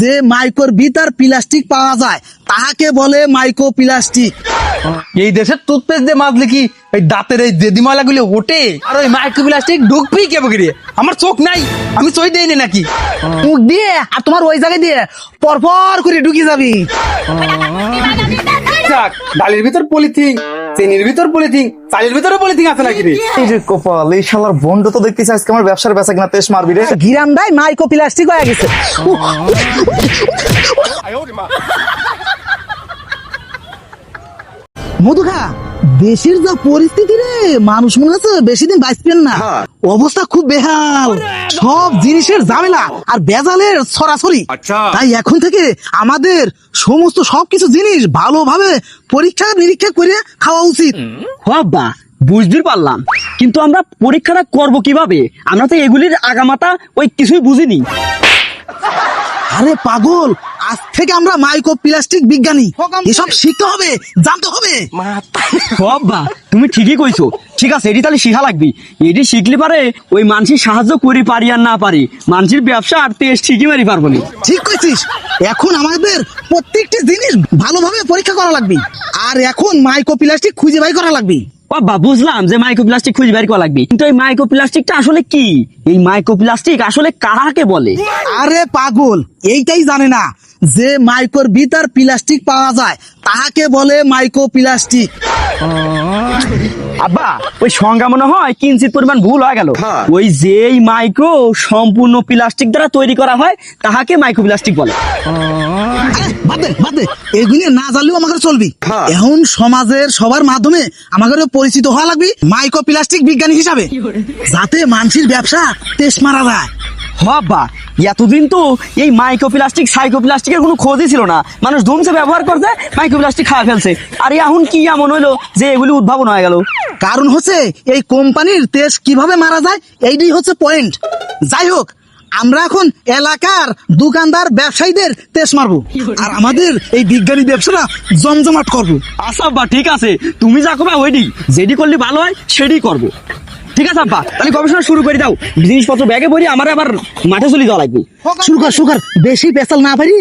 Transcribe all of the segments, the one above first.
যে মাইক্রোর ভিতর প্লাস্টিক পাওয়া যায় তাহাকে বলে মাইক্রো প্লাস্টিক। এই দেশের টুথপেস্ট দিয়ে মাজলে কি এই দাঁতের এই জেদি ময়লাগুলো ওঠে? আর ওই মাইক্রো প্লাস্টিক ঢুকবি কে বগিরে? আমার চোখ নাই, আমি চোখ দেইনি নাকি? মুখ দিয়ে আর তোমার ওই জায়গায় দিয়ে পরপর করে ঢুকে যাবি। যাক, ডালের ভিতর পলিথিন, চিনির ভিতর পলিথিন, চালের ভিতরে পলিথিন আছে নাকি রে? এই যে কপাল, এই শালার বন্ধ তো দেখতেছি আজকে আমার ব্যবসার বেচা কিনা তেজ মারবি রে। গিরাম ভাই মাইক্রো প্লাস্টিক হয়ে গেছে। মধুখা, দেশের যা পরিস্থিতি রে, মানুষ মনে হচ্ছে বেশি দিন বাঁচবেন না। অবস্থা খুব বেহাল, সব জিনিসের ঝামেলা আর বেজালের ছড়াছড়ি। তাই এখন থেকে আমাদের সমস্ত সবকিছু জিনিস ভালোভাবে পরীক্ষা নিরীক্ষা করে খাওয়া উচিত। বাবা বুঝতে পারলাম, কিন্তু আমরা পরীক্ষাটা করব কিভাবে? আমরা তো এগুলির আগামাতা ওই কিছুই বুঝিনি। আরে পাগল, আজ থেকে আমরা মাইক্রো প্লাস্টিক বিজ্ঞানী, এসব শিখতে হবে, জানতে হবে। বাবা তুমি ঠিকই কইছো। ঠিক আছে, এটি তাহলে শিখা লাগবি। এটি শিখলে পারে ওই মানুষের সাহায্য করি পারি আর না পারি, মানুষের ব্যবসা আর তেজ ঠিকই মারি পারবো না। ঠিক কইছিস, এখন আমাদের প্রত্যেকটি জিনিস ভালোভাবে পরীক্ষা করা লাগবে, আর এখন মাইক্রো প্লাস্টিক খুঁজে বাই করা লাগবে। বাবা বুঝলাম যে মাইক্রো প্লাস্টিক খুঁজে বের করা লাগবে, কিন্তু এই মাইক্রো প্লাস্টিকটা আসলে কি? এই মাইক্রো প্লাস্টিক আসলে কাহাকে বলে? আরে পাগল, এইটাই জানে না যে মাইক্রোর ভিতর প্লাস্টিক পাওয়া যায় তাহাকে বলে মাইক্রো প্লাস্টিক। আব্বা ওই সংজ্ঞা মনে হয় কিঞ্চিত পরিমাণ ভুল হয়ে গেল। ওই যেই মাইক্রো সম্পূর্ণ প্লাস্টিক দ্বারা তৈরি করা হয় তাহাকে মাইক্রো প্লাস্টিক বলে। বাদ দে, এগুলি না জানলেও আমাকে চলবি। এখন সমাজের সবার মাধ্যমে আমাকে পরিচিত হওয়া লাগবে মাইক্রো প্লাস্টিক বিজ্ঞানী হিসাবে, যাতে মানুষের ব্যবসা তেজ মারা যায়। বাবা এতদিন তো এই মাইক্রো প্লাস্টিক সাইকো প্লাস্টিকের কোনো খোঁজই ছিল না, মানুষ ধুমসে ব্যবহার করছে, মাইক্রো প্লাস্টিক খাওয়া ফেলছে। আর এখন কি এমন হইলো যে এগুলি উদ্ভাবন হয়ে গেল? কারণ হচ্ছে এই কোম্পানির তেজ কিভাবে মারা যায়, এইটাই হচ্ছে পয়েন্ট। যাই হোক, আমরা এখন এলাকার দোকানদার ব্যবসায়ীদের তেজ মারবো, আর আমাদের এই বিজ্ঞানী ব্যবসাটা জমজমাট করবো। আচ্ছা আব্বা ঠিক আছে, তুমি যা করবে ওইটি, যেটি করলে ভালো হয় সেটি করবো। ঠিক আছে আব্বা, তাহলে গবেষণা শুরু করে দাও। জিনিসপত্র ব্যাগে ভরি, আমার আবার মাঠে চলে যাওয়া লাগবে। শুরু কর, বেশি পেশাল না পারি।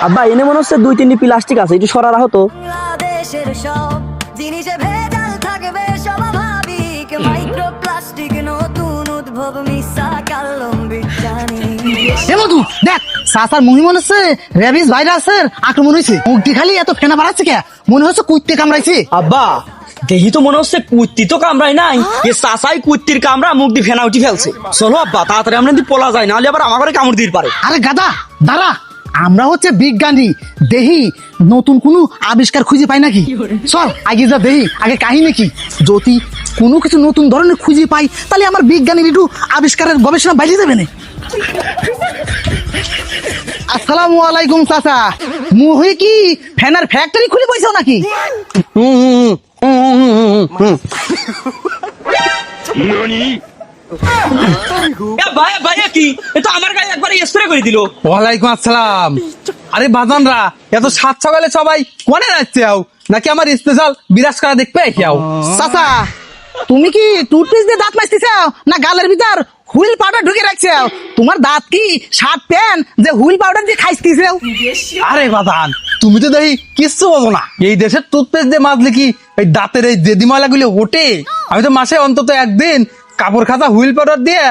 আব্বা এনে মনে হচ্ছে 2-3টি প্লাস্টিক আছে, একটু সরা রাখো তো। বাংলাদেশের সব জিনিসে ভেজাল থাকবে স্বাভাবিক, মাইক্রোপ্লাস্টিক নতুন উদ্ভব মিশা কালম বিজ্ঞানী। মধু দেখ, সাসার মুহি মনে হচ্ছে রেবিস ভাইরাসের আক্রমণ হয়েছে। মুখটি খালি এত ফেনা বাড়াচ্ছে কে? মনে হচ্ছে কুত্তে কামড়াইছে। আব্বা দেখি তো মনে হচ্ছে কুত্তি তো কামড়াই নাই, এ চাচাই কুত্তির কামড়া মুখ দিয়ে ফেনা উঠি ফেলছে। চলো আব্বা তাড়াতাড়ি আমরা যদি পলা যায়, নাহলে আবার আমার ঘরে কামড় দিতে পারে। আরে গাদা দাঁড়া, আমরা হচ্ছে বিজ্ঞানী, দেহি নতুন কোনো আবিষ্কার খুঁজে পাই নাকি। চল আগে যা দেহি, আগে কাহিনী কি, যদি কোনো কিছু নতুন ধরনের খুঁজে পাই তাহলে আমার বিজ্ঞানীর একটু আবিষ্কারের গবেষণা বাজিয়ে যাবে না। আসসালামু আলাইকুম চাচা, মুহি কি ফ্যানের ফ্যাক্টরি খুলে বইছো নাকি? আমার গায়ে একবার স্প্রে করে দিল। ওয়ালাইকুম আসসালাম। আরে বাজানরা, এত সাত সকালে সবাই কোনে যাচ্ছে আও নাকি আমার স্পেশাল বিরাজ করা দেখবে আও? চাচা তুমি কি টুথপেস্ট দিয়ে দাঁত মাজতেছো না গালের ভিতর হুইল পাউডার ঢুকে রাখছো? তোমার দাঁত কি শার্ট প্যান্ট যে হুইল পাউডার দিয়ে খাইতেছো? আরে বাজান, তুমি তো দেখি কিচ্ছু বোঝো না। এই দেশের টুথপেস্ট দিয়ে মাজলে কি এই দাঁতের এই জেদি ময়লাগুলো ওঠে? আমি তো মাসে অন্তত একদিন কাপড় খাতা হুইল পাউডার দিয়ে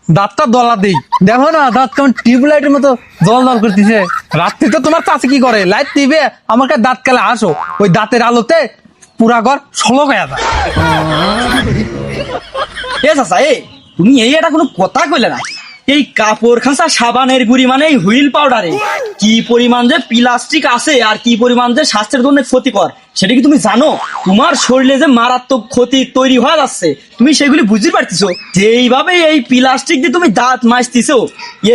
দাঁতটা দলা দিই। দেখো না দাঁত কেমন টিউবলাইটের মতো জল জল করতেছে। রাত্রি তো তোমার চাষি কি করে, লাইট দিবে আমাকে দাঁত কালে আসো, ওই দাঁতের আলোতে পুরা ঘর সলক হয়ে যায়। এ চাচা তুমি এই এটা কোনো কথা কইলে না। এই কাপড় খাঁচা সাবানের গুড়ি মানে এই হুইল পাউডারে কি পরিমাণ যে প্লাস্টিক আছে আর কি পরিমাণ যে স্বাস্থ্যের জন্য ক্ষতিকর সেটা কি তুমি জানো? তোমার শরীরে যে মারাত্মক ক্ষতি তৈরি হয়ে যাচ্ছে তুমি সেগুলি বুঝতে পারতেছো? যেইভাবে এই প্লাস্টিক দিয়ে তুমি দাঁত মাজতেছো,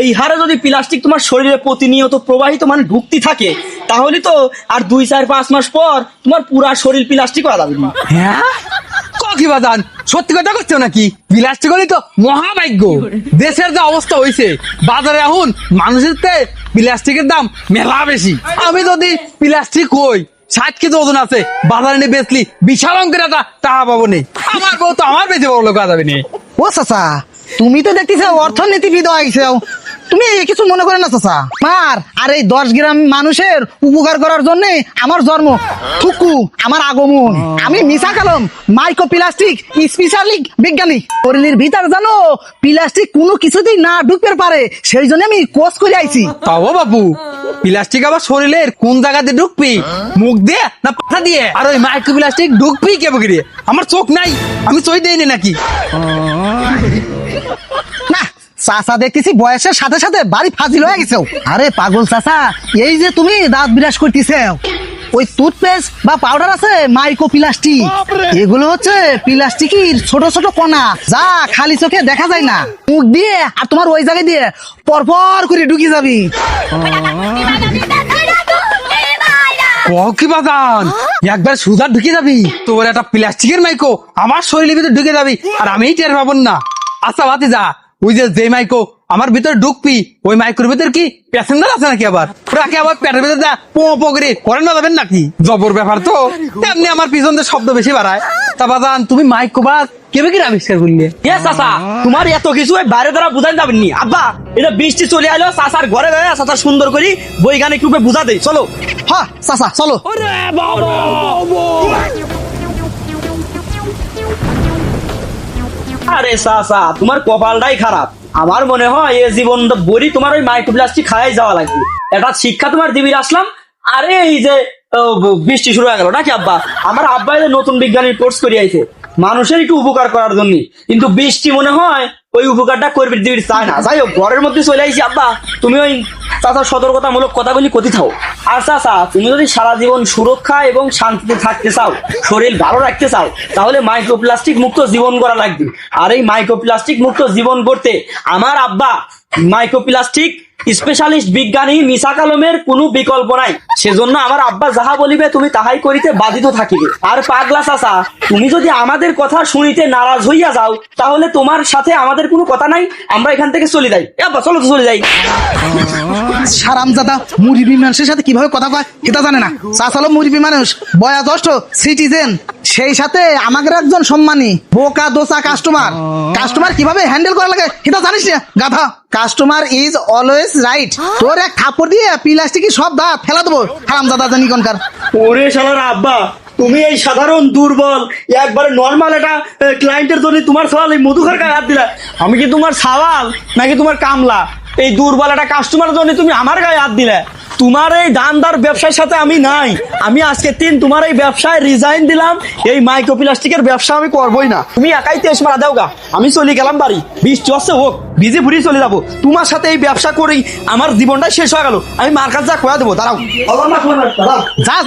এই হারে যদি প্লাস্টিক তোমার শরীরে প্রতিনিয়ত প্রবাহিত মানে ঢুকতে থাকে, তাহলে তো আর 2-4-5 মাস পর তোমার পুরা শরীর প্লাস্টিক হয়ে যাবে। হ্যাঁ কি বাজান, সত্যি কথা করছো নাকি? প্লাস্টিক হলে তো মহাভাগ্য। দেশের যে অবস্থা হয়েছে, বাজারে এখন মানুষের প্লাস্টিকের দাম মেলা বেশি। আমি যদি প্লাস্টিক হই 60 কেজি ওজন আছে, বাজারে নিয়ে বেচলি বিশাল অঙ্কের একটা টাকা পাবো নি। আমার বউ তো আমার বেঁচে বড় লোক যাবে নি। ও চাচা, তুমি তো দেখতেছো অর্থনীতিবিদ হয়েছো, তুমি কিছু মনে করে না চাচা মার, আর এই 10 গ্রাম মানুষের উপকার করার জন্য আমার জন্ম, থুকু আমার আগমন। আমি মিশা কালাম মাইক্রো প্লাস্টিক স্পেশালিক বিজ্ঞানী। শরীরের ভিতর জানো প্লাস্টিক কোনো কিছুতেই না ঢুকতে পারে, সেই জন্য আমি কোর্স করে আইছি। তাও বাবু, প্লাস্টিক আবার শরীরের কোন জায়গাতে ঢুকবি? মুখ দিয়ে না পাঠা দিয়ে? আর ওই মাইক্রো প্লাস্টিক ঢুকবি কে বগিরে? আমার চোখ নাই, আমি চোখ দেইনি নাকি? না চাচা দেখতেছি বয়সের সাথে সাথে বাড়ি ফাজিল হয়ে গেছে। আরে পাগল চাচা, এই যে তুমি দাঁত বিরাজ করতেছে, ওই টুথপেস্ট বা পাউডার আছে মাইক্রো প্লাস্টিক, এগুলো হচ্ছে প্লাস্টিকের ছোট ছোট কণা, যা খালি চোখে দেখা যায় না। মুখ দিয়ে আর তোমার ওই জায়গায় দিয়ে পরপর করে ঢুকে যাবি। কি বাগান একবার সুদা ঢুকে যাবি, তোর একটা প্লাস্টিকের মাইকো আমার শরীরের ভিতরে ঢুকে যাবি আর আমি টের পাবো না। আচ্ছা বাতি যা, ওই যে মাইকো আমার ভিতরে ঢুকবি, ওই মাইক্রোর ভিতর কি প্যাসেঞ্জার আছে নাকি? আবার ওরাকে আবার পেটের ভিতরে যা পো করে করেন না যাবেন নাকি? জবর ব্যাপার তো, তেমনি আমার পিছন দিয়ে শব্দ বেশি বাড়ায়। তা বাজান তুমি মাইক্রো বা কেবে কি আবিষ্কার করলে? চাচা তোমার এত কিছু ওই বাইরে দ্বারা বুঝাই যাবেন নি। আব্বা এটা বৃষ্টি চলে আলো, চাচার ঘরে চাচার সুন্দর করে বৈজ্ঞানিক রূপে বুঝা দেই। চলো হ্যাঁ চাচা চলো। আরে চাচা তোমার কপালটাই খারাপ। আমার মনে হয় এই জীবন বড়ি তোমার ওই মাইক্রোপ্লাস্টিক খাওয়াই যাওয়া লাগবে। একটা শিক্ষা তোমার দিবির আসলাম। আরে এই যে বৃষ্টি শুরু হয়ে গেল নাকি আব্বা? আমার আব্বা এই যে নতুন বিজ্ঞানীর কোর্স করে আইছে মানুষের একটু উপকার করার জন্য, কিন্তু বৃষ্টি মনে হয় ওই উপকারটা করবি দিবির চায় না। যাই হোক ঘরের মধ্যে চলে আইছি। আব্বা তুমি ওই চাচার সতর্কতামূলক কথাগুলি কথি থাও। আর চাচা তুমি যদি সারা জীবন সুরক্ষা এবং শান্তিতে থাকতে চাও, শরীর ভালো রাখতে চাও, তাহলে মাইক্রোপ্লাস্টিক মুক্ত জীবন গড়া লাগবে। আর এই মাইক্রোপ্লাস্টিক মুক্ত জীবন গড়তে আমার আব্বা মাইক্রোপ্লাস্টিক স্পেশালিস্ট বিজ্ঞানী মিশা কালামের কোনো বিকল্প নাই। সেজন্য আমার আব্বা যাহা বলিবে তুমি তাহাই করিতে বাধিত থাকিবে। আর পাগলা চাচা তুমি যদি আমাদের কথা শুনিতে নারাজ হইয়া যাও, তাহলে তোমার সাথে আমাদের কোনো কথা নাই, আমরা এখান থেকে চলে যাই। আব্বা চলো তো চলে যাই। সারামজাদা মুরব্বী মানুষের সাথে কিভাবে কথা কয় এটা জানে না। চাচালো মুরব্বী মানুষ, বয়োজ্যেষ্ঠ সিটিজেন, সেই সাথে আমাদের একজন সম্মানী বোকা দোসা কাস্টমার কিভাবে হ্যান্ডেল করা লাগে এটা জানিস না গাধা। Customer is always right. তোর এক থাপ্পড় দিয়ে প্লাস্টিকের সব দাঁত ফেলা দেবো হারামজাদা জানি কোনকার। ওরে শালার আব্বা, তুমি এই সাধারণ দুর্বল একবারে নর্মাল একটা ক্লায়েন্টের জন্য তোমার সওয়াল এই মধুখার গায়ে হাত দিলা। আমি কি তোমার সওয়াল নাকি তোমার কামলা? এই দুর্বল একটা কাস্টমারের জন্য তুমি আমার গায়ে হাত দিলে। তোমার এই দানদার ব্যবসার সাথে আমি নাই। আমি আজকে তোমার এই ব্যবসায় রিজাইন দিলাম। এই মাইক্রোপ্লাস্টিকের ব্যবসা আমি করবোই না। তুমি একাই তেজ মারা দাও গা, আমি চলে গেলাম বাড়ি। বৃষ্টি হচ্ছে হোক, ভিজে ভুরি চলে যাবো। তোমার সাথে এই ব্যবসা করেই আমার জীবনটাই শেষ হয়ে গেল। আমি মার কাছে যা খোয়া দেবো। দাঁড়াও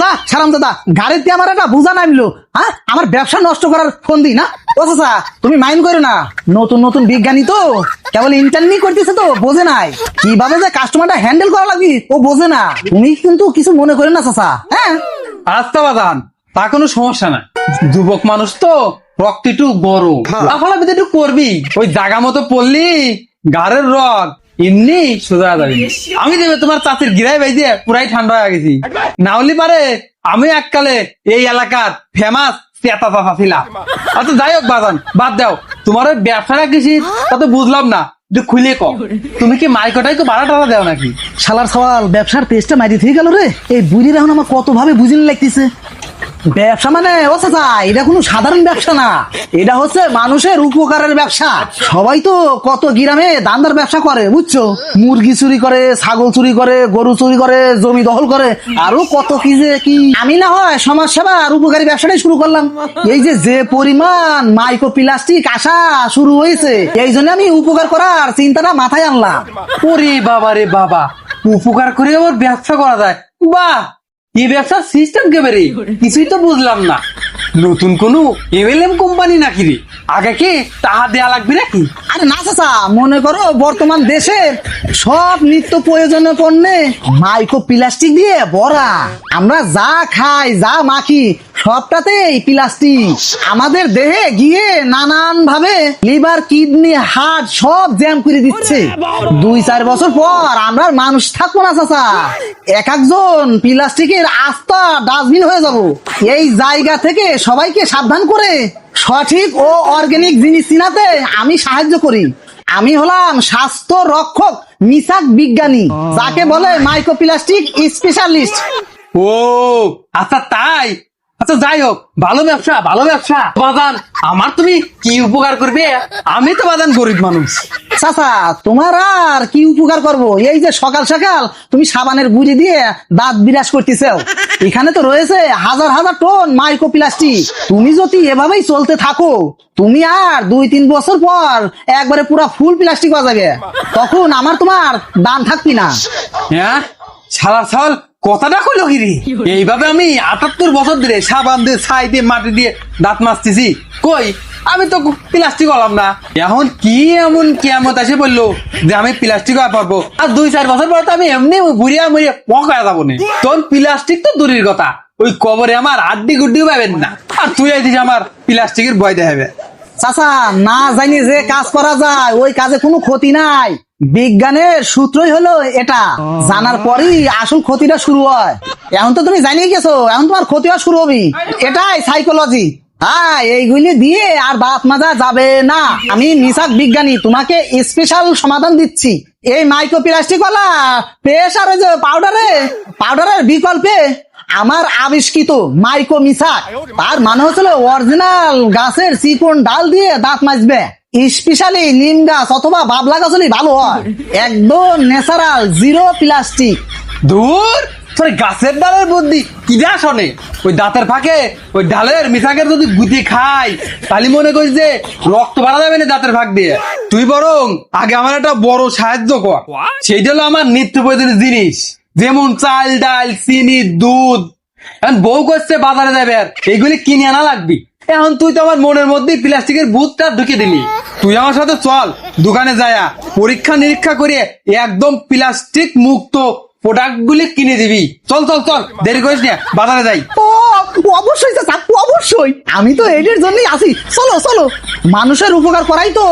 যা সারামজাদা, গাড়িতে আমার একটা বুঝা নামলো। হ্যাঁ আমার ব্যবসা নষ্ট করার ফোন দিই না। ও চাচা তুমি মাইন্ড করো না, নতুন বিজ্ঞানী তো কেবল ইন্টারনি করতেছে তো বোঝে নাই কিভাবে যে কাস্টমারটা হ্যান্ডেল করা লাগবে, ও বোঝে না। তুমি কিন্তু কিছু মনে করেন না চাচা। হ্যাঁ আচ্ছা বাজান, তা কোনো সমস্যা না। যুবক মানুষ তো রক্ত একটু গরম, তাহলে একটু করবি। ওই জায়গা মতো পড়লি গাড়ের রক এমনি সোজা যাবি। আমি দেবে তোমার চাষের গিরাই বাইজে পুরাই ঠান্ডা হয়ে গেছি। না হলে পারে আমি এককালে এই এলাকার ফেমাস পেতা চাষা ছিলাম। আচ্ছা যাই হোক বাজান, বাদ দাও। তোমার ওই ব্যবসাটা কৃষি তা তো বুঝলাম না, একটু খুলে কম। তুমি কি মাইকটাই তো ভাড়া টাড়া দেও নাকি? শালার সওয়াল ব্যবসার পেজটা মারি থেকে গেল রে। এই বুড়ির এখন আমার কত ভাবে বুঝিনি লাগতেছে। ব্যবসা মানে ও চাচা এটা কোনো সাধারণ ব্যবসা না, এটা হচ্ছে মানুষের উপকারের ব্যবসা। সবাই তো কত গ্রামে দান্দার ব্যবসা করে বুঝছো, মুরগি চুরি করে, ছাগল চুরি করে, গরু চুরি করে, জমি দখল করে, আরো কত কি যে কি। আমি না হয় সমাজ সেবা আর উপকারী ব্যবসাটাই শুরু করলাম। এই যে পরিমাণ মাইক্রো প্লাস্টিক আসা শুরু হয়েছে, এই জন্য আমি উপকার করার চিন্তাটা মাথায় আনলাম। ওরে বাবা রে বাবা, উপকার করে আবার ব্যবসা করা যায়, বাহ! এই ব্যবসার সিস্টেম কে বেরে কিছুই তো বুঝলাম না। নতুন কোন এমএলএম কোম্পানি নাকি রে? আগে কি টাকা দেয়া লাগবে নাকি? আরে না চাচা, মনে করো বর্তমান দেশের সব নিত্য প্রয়োজনীয় পণ্যে মাইক্রো প্লাস্টিক দিয়ে ভরা। আমরা যা খাই যা মাখি সবটাতেই প্লাস্টিক। আমাদের দেহে গিয়ে নানান ভাবে লিভার, কিডনি, হার্ট সব জ্যাম করে দিচ্ছে। 2-4 বছর পর আমরা মানুষ থাকবো না চাচা, এক একজন প্লাস্টিকের আস্তা ডাস্টবিন হয়ে যাব। এই জায়গা থেকে সবাইকে সাবধান করে সঠিক ও অর্গানিক জিনিস চিনাতে আমি সাহায্য করি। আমি হলাম স্বাস্থ্য রক্ষক মিশাক বিজ্ঞানী, যাকে বলে মাইক্রোপ্লাস্টিক স্পেশালিস্ট। ও আচ্ছা তাই, আচ্ছা যাই হোক, ভালো ব্যবসা ভালো ব্যবসা। বাজান আমার তুমি কি উপকার করবে? আমি তো বাজান গরিব মানুষ। চাচা তোমার আর কি উপকার করব? এই যে সকাল সকাল তুমি সাবানের গুঁড়ি দিয়ে দাঁত বিরাজ করতেছো, এখানে তো রয়েছে হাজার হাজার টন মাইক্রোপ্লাস্টিক। তুমি যদি এভাবেই চলতে থাকো, তুমি আর 2-3 বছর পর একবারে পুরা ফুল প্লাস্টিক হয়ে যাবে, তখন আমার তোমার দাম থাকবি না। হ্যাঁ সালা সাল কথাটা কইলো কি রে? এইভাবে আমি 78 বছর ধরে সাবান দিয়ে ছাই দিয়ে মাটি দিয়ে দাঁত মাজতেছি, কই আমি তো প্লাস্টিক হলাম না। এখন কি এমন কেমত এসে বললো যে আমি প্লাস্টিক হয়ে পারবো, আর 2-4 বছর পর তো আমি এমনি বুড়িয়া মুড়িয়া পকা যাবো না। তখন প্লাস্টিক তো দূরের কথা, ওই কবরে আমার আড্ডি গুড্ডিও পাবেন না, আর তুই আইছিস আমার প্লাস্টিকের ভয় দেখাবে। চাচা না জানি যে কাজ করা যায় ওই কাজে কোনো ক্ষতি নাই, বিজ্ঞানের সূত্রই হলো এটা, জানার পরই আসল ক্ষতিটা শুরু হয়। এখন তো তুমি জানিয়ে গেছো, এখন তোমার ক্ষতি হওয়া শুরু হবে, এটাই সাইকোলজি। হ্যাঁ এইগুলি দিয়ে আর দাঁত মাজা যাবে না। আমি মিশাক বিজ্ঞানী তোমাকে স্পেশাল সমাধান দিচ্ছি। এই মাইক্রোপ্লাস্টিক ওয়ালা পেস্ট আর ওই যে পাউডারের বিকল্পে আমার আবিষ্কৃত মাইক্রো মিশাক, তার মানে হচ্ছিল অরিজিনাল গাছের চিকন ডাল দিয়ে দাঁত মাজবে। স্পেশালি নিম গাছ অথবা বাবলা গাছ হলেই ভালো হয়, একদম ন্যাচারাল, জিরো প্লাস্টিক। দূর তোর গাছের ডালের বুদ্ধি কি যা শোনে, ওই দাঁতের ফাঁকে ওই ডালের মিশাকের যদি গুটি খাই তাহলে মনে করিস যে রক্ত বাড়া যাবে না দাঁতের ফাঁক দিয়ে। তুই বরং আগে আমার একটা বড় সাহায্য কর, সেইটা হলো আমার নিত্য প্রয়োজনীয় জিনিস, যেমন চাল ডাল চিনি দুধ। এখন বউ করছে বাজারে যাবে আর এগুলি কিনে আনা লাগবি। এখন তুই তো আমার মনের মধ্যে প্লাস্টিকের ভূতটা ঢুকে দিলি। তুই আমার সাথে চল, দোকানে যায়া পরীক্ষা নিরীক্ষা করে একদম প্লাস্টিক মুক্ত প্রোডাক্ট গুলি কিনে দিবি। চল চল চল, দেরি করিস না, বাজারে যাই। ও অবশ্যই চাচা, অবশ্যই, আমি তো এটার জন্যই আছি। চলো চলো, মানুষের উপকার করাই তো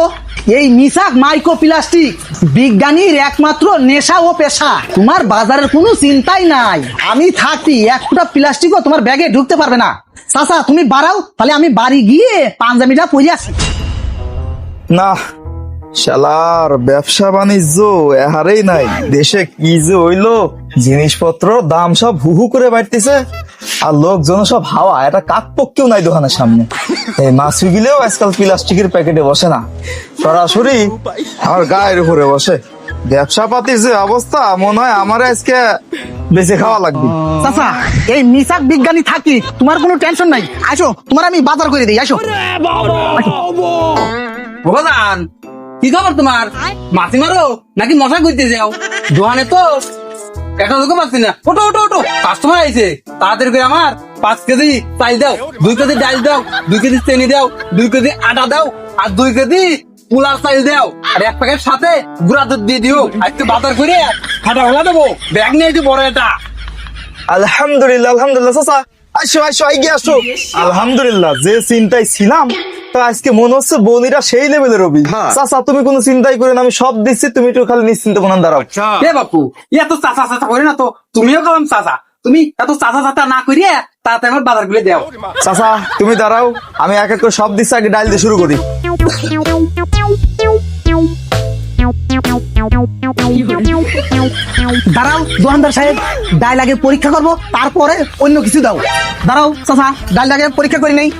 এই মিশাক মাইক্রোপ্লাস্টিক বিজ্ঞানীর একমাত্র নেশা ও পেশা। তোমার বাজারের কোনো চিন্তাই নাই, আমি থাকি, এক ফুটা প্লাস্টিকও তোমার ব্যাগে ঢুকতে পারবে না। চাচা তুমি বাড়াও, তাহলে আমি বাড়ি গিয়ে পাঞ্জাবিটা পরে আসি। না শালার ব্যবসা বাণিজ্য এহারেই নাই, দেশে কি যে হইলো, জিনিসপত্র দাম সব হু হু করে বাড়তেছে, আর লোকজন সব হাওয়া, এটা কাক পক্ষেও নাই দোকানের সামনে। এই মাছুই গিলেও আজকাল প্লাস্টিকের প্যাকেটে বসে না, সরাসরি আমার গায়ের উপরে বসে। ব্যবসা পাতির যে অবস্থা, মনে হয় আমার আজকে বেঁচে খাওয়া লাগবে। চাচা এই মিশাক বিজ্ঞানী থাকি, তোমার কোনো টেনশন নাই, আসো তোমার আমি বাজার করে দিই, আসো। ভগবান কি খবর তোমার? মাছি মারো নাকি মশা করতে যাও? দোকানে তো একটা লোক পাচ্ছি না। ওটো ওটো ওটো, কাস্টমার আইছে, তাড়াতাড়ি করে আমার 5 কেজি চাল দাও, 2 কেজি ডাল দাও, 2 কেজি চিনি দাও, 2 কেজি আটা দাও, আর 2 কেজি পোলার চাল দাও, আর 1 প্যাকেট সাথে গুঁড়া দুধ দিয়ে দিও। আজকে বাজার করে ফাটা ভাঙা দেবো, ব্যাগ নিয়ে বড় এটা। আলহামদুলিল্লাহ আলহামদুলিল্লাহ চাচা, আসো আসো আগে আসো। আলহামদুলিল্লাহ, যে চিন্তায় ছিলাম তা আজকে মনে হচ্ছে বনিরা সেই লেভেলের রবি। চাচা তুমি কোনো চিন্তাই করে না, আমি সব দিচ্ছি, তুমি একটু খালি নিশ্চিন্ত মনে দাঁড়াও। এ বাপু এত চাচা চাচা করে না তো, তুমিও কালাম চাচা, তুমি এত চাচা চাচা না করিয়ে তাতে আমার বাজার গুলো দাও। চাচা তুমি দাঁড়াও, আমি এক এক করে সব দিচ্ছি, আগে ডাল দিয়ে শুরু করি। দাঁড়াও দোকানদার সাহেব, ডাল আগে পরীক্ষা করবো, তারপরে অন্য কিছু দাও। দাঁড়াও চাচা, ডাল আগে পরীক্ষা করি নেই।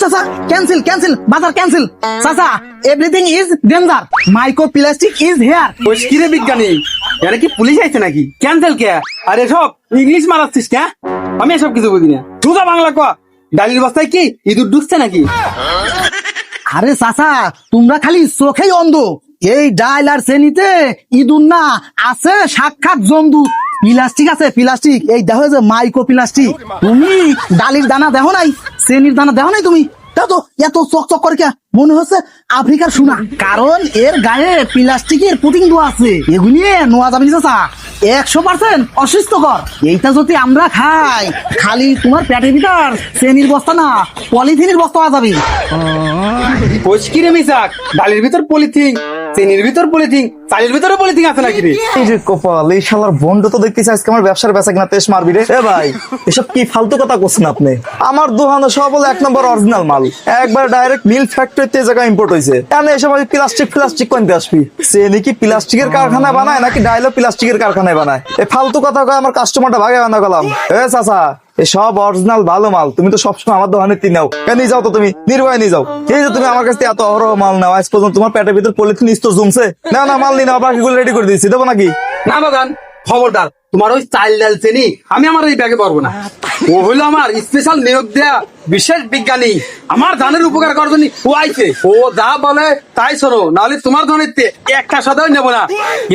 চাচা ক্যান্সেল ক্যান্সেল, বাজার ক্যান্সেল। চাচা everything is danger, microplastic is here. কিরে বিজ্ঞানী, এরা কি পুলিশ আইছে নাকি? ক্যান্সেল কে? আরে সব ইংলিশ মারাচ্ছিস কে? আমি এসব কিছু বুঝি না, তুই বাংলা ক। ডালির বস্তায় কি ইঁদুর ঢুকছে নাকি? আরে চাচা তোমরা খালি চোখেই অন্ধ, এই ডাল আর চেনিতে ইঁদুর না, আছে সাক্ষাৎ জমদূত। প্লাস্টিক আছে প্লাস্টিক, এই দেখো যে মাইক্রো প্লাস্টিক। তুমি ডালির দানা দেখো নাই, চেনির দানা দেখো নাই, তুমি তাও তো এত চকচক করে কে, মনে হচ্ছে আফ্রিকার সোনা, কারণ এর গায়ে প্লাস্টিকের পুটিং দেওয়া আছে, এগুলি নোয়া যাবে না চাচা। 100% অসুস্থকর। এইটা যদি আমরা খাই, খালি তোমার পেটের ভিতর চেনির বস্তা না পলিথিনের বস্তা হয়ে যাবে। কিরে মিসাক, ডালের ভিতর পলিথিন, চেনির ভিতর পলিথিন, চালের ভিতরে পলিথিন আছে নাকি রে? এই যে কপাল, এই শালার বন্ড তো দেখতেছি আজকে আমার ব্যবসার বেচা কিনা তেজ মারবি রে। এ ভাই, এসব কি ফালতু কথা করছেন আপনি? আমার দোকানে সব হলো 1 নম্বর অরিজিনাল মাল, একবার ডাইরেক্ট মিল ফ্যাক্টরিতে জায়গা ইম্পোর্ট হয়েছে। এনে এসব প্লাস্টিক কোনতে আসবি? সে নাকি প্লাস্টিকের কারখানায় বানায় নাকি ডাইলো প্লাস্টিকের কারখানায় বানায়? এই ফালতু কথা কয় আমার কাস্টমারটা ভাগে বান্ধা গেলাম। এ চাচা, এই সব অরিজিনাল ভালো মাল, তুমি তো সবসময় আমার দোকানে যাও, নিয়ে যাও তো, তুমি নির্ভয় নিয়ে যাও। এই যে তুমি আমার কাছ থেকে এত অহরহ মাল নাও, আজ পর্যন্ত তোমার পেটের ভিতর পলিথিন স্তর জমছে না? না মাল নিয়ে নাও, বাকিগুলো রেডি করে দিচ্ছি, দেবো নাকি? না বাগান, খবরদার, তোমার ওই চাল ডাল চেনি আমি আমার এই ব্যাগে পারবো না। ও হইলো আমার স্পেশাল নিয়োগ দেয়া বিশেষ বিজ্ঞানী, আমার ধানের উপকার করার জন্য ও আইছে। ও যা বলে তাই শোনো, নাহলে তোমার ধনের একটা সদাই নেবো না।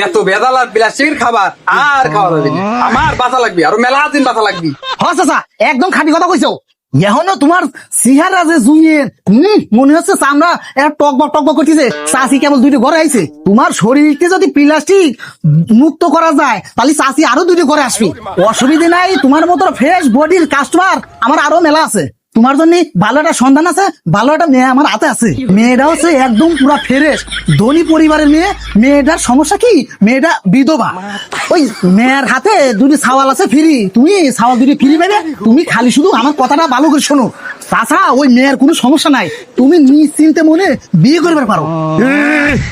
এত বেদাল আর প্লাস্টিকের খাবার আর খাওয়া যাবে না। আমার বাঁচা লাগবে, আর মেলা দিন বাঁচা লাগবে। হ্যাঁ চাচা, একদম খাঁটি কথা কইছো। এখনো তোমার চেহারা যে জুইয়ের, মনে হচ্ছে চামড়া টকবক করতেছে। চাষি কেবল 2টি ঘরে আইছে। তোমার শরীরকে যদি প্লাস্টিক মুক্ত করা যায়, তাহলে চাষি আরো 2টি ঘরে আসবে, অসুবিধা নাই। তোমার মতো ফ্রেশ বডির কাস্টমার আমার আরো মেলা আছে। তোমার জন্য ভালো একটা সন্ধান আছে, ভালো একটা মেয়ে আমার হাতে আছে। মেয়েটা হচ্ছে একদম পুরা ফ্রেশ, ধনী পরিবারের মেয়ে। মেয়েটার সমস্যা কি, মেয়েটা বিধবা। ওই মেয়ের হাতে 2টি ছাওয়াল আছে ফ্রি, তুমি ছাওয়াল 2টি ফ্রি পাবে। তুমি খালি শুধু আমার কথাটা ভালো করে শোনো। তাছাড়া ওই মেয়ের কোনো সমস্যা নাই, তুমি নিশ্চিন্তে মনে বিয়ে করবে পারো।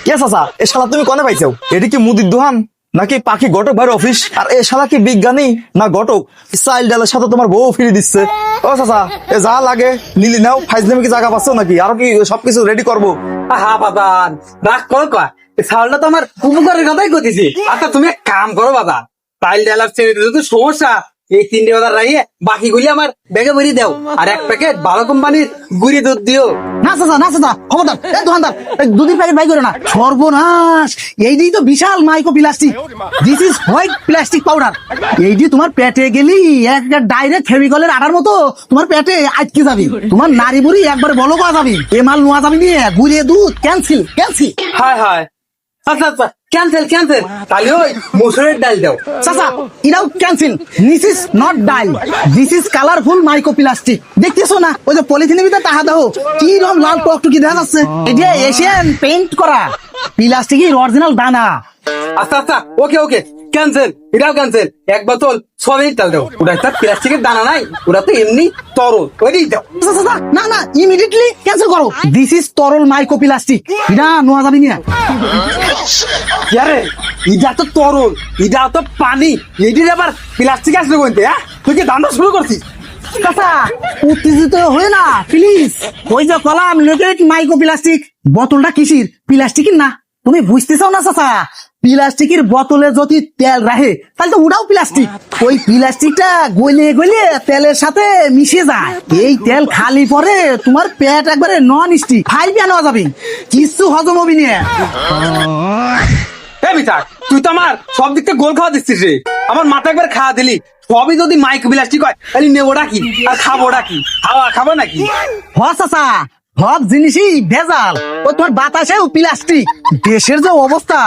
কে চাচা, এ শালা তুমি কনে পাইছো? এটি কি মুদির দোকান নাকি পাখি ঘটক ভাইয়ের অফিস? আর এ শালা কি বিজ্ঞানী না ঘটক? চাইল ডালের সাথে তোমার বউ ফিরে দিচ্ছে। ও চাচা, এ যা লাগে নিলি নাও, ফাইজলামি কি জায়গা পাচ্ছ নাকি? আরো কি সবকিছু রেডি করবো? হা বাদান, রাগ করো কয়, এই চাউলটা তো আমার উপকারের কথাই কইতেছি। আচ্ছা তুমি এক কাম করো বাদান, চাইল ডাল আর চেনি দিতে সমস্যা, এই 3টে বাজার রাখিয়ে বাকিগুলি আমার ব্যাগে ভরিয়ে দাও। আর 1 প্যাকেট ভালো কোম্পানির গুড়ি দুধ দিও। না চাচা, খবরদার, দোকানদার 2 প্যাকেট বাই করে না। সর্বনাশ, এইটাই তো বিশাল micro plastic. This is white plastic powder. এইটি তোমার পেটে গেলি একটা ডাইরেক্ট ফেভিকলের আটার মতো তোমার পেটে আটকে যাবে। তোমার নারী বুড়ি একবারে বলো পাওয়া যাবে। এ মাল নোয়া যাবে নিয়ে গুড়িয়ে দুধ ক্যান্সেল। হায় হায়, আচ্ছা ক্যান্সেল। তাহলে ওই মসুরের ডাল দাও। চাচা, এটাও ক্যান্সেল। দিস ইজ নট ডাইল, this is colourful micro plastic. দেখতেছো না ওই যে পলিথিনের ভিতরে তাহা দাও কি রকম লাল টকটকি দেখা যাচ্ছে? এটা এশিয়ান পেইন্ট করা প্লাস্টিকের অরিজিনাল দানা। আচ্ছা ওকে ক্যান্সেল, এটাও ক্যান্সেল। 1 বোতল সয়াবিন তেল দাও, ওটা একটা প্লাস্টিকের দানা নাই, ওটা তো এমনি তরল, ওইটাই দাও। চাচা, না ইমিডিয়েটলি ক্যান্সেল করো। দিস ইজ তরল মাইক্রো প্লাস্টিক, এটা নোয়া যাবে না। আরে এটা তো তরল, এটা তো পানি, এইটির আবার প্লাস্টিক আসলে বলতে? হ্যাঁ, তুই কি দান্দা শুরু করছিস? চাচা, উত্তেজিত হয়ে না প্লিজ। ওই যে কলাম লিকুইড মাইক্রো প্লাস্টিক, বোতলটা কিসির? প্লাস্টিকের না। তুমি বুঝতেছো না চাচা, প্লাস্টিকের বোতলে যদি তেল রাখে তাহলে তো ওটাও প্লাস্টিক। ওই প্লাস্টিকটা গলে তেলের সাথে মিশে যায়। এই তেল খালি পরে তোমার পেট একবারে নন স্টিক, ফাইল নেওয়া যাবে, কিছু হজম হবে না। তুই তো আমার সব দিক থেকে গোল খাওয়া দিচ্ছিস রে। আমার মাথা একবার খাওয়া দিলি। সবই যদি মাইক্রো প্লাস্টিক হয় তাহলে নেবোটা কি আর খাবোটা কি? খাবো নাকি? চাচা, সব জিনিসই ভেজাল। ও তোমার বাতাসেও প্লাস্টিক। দেশের যে অবস্থা,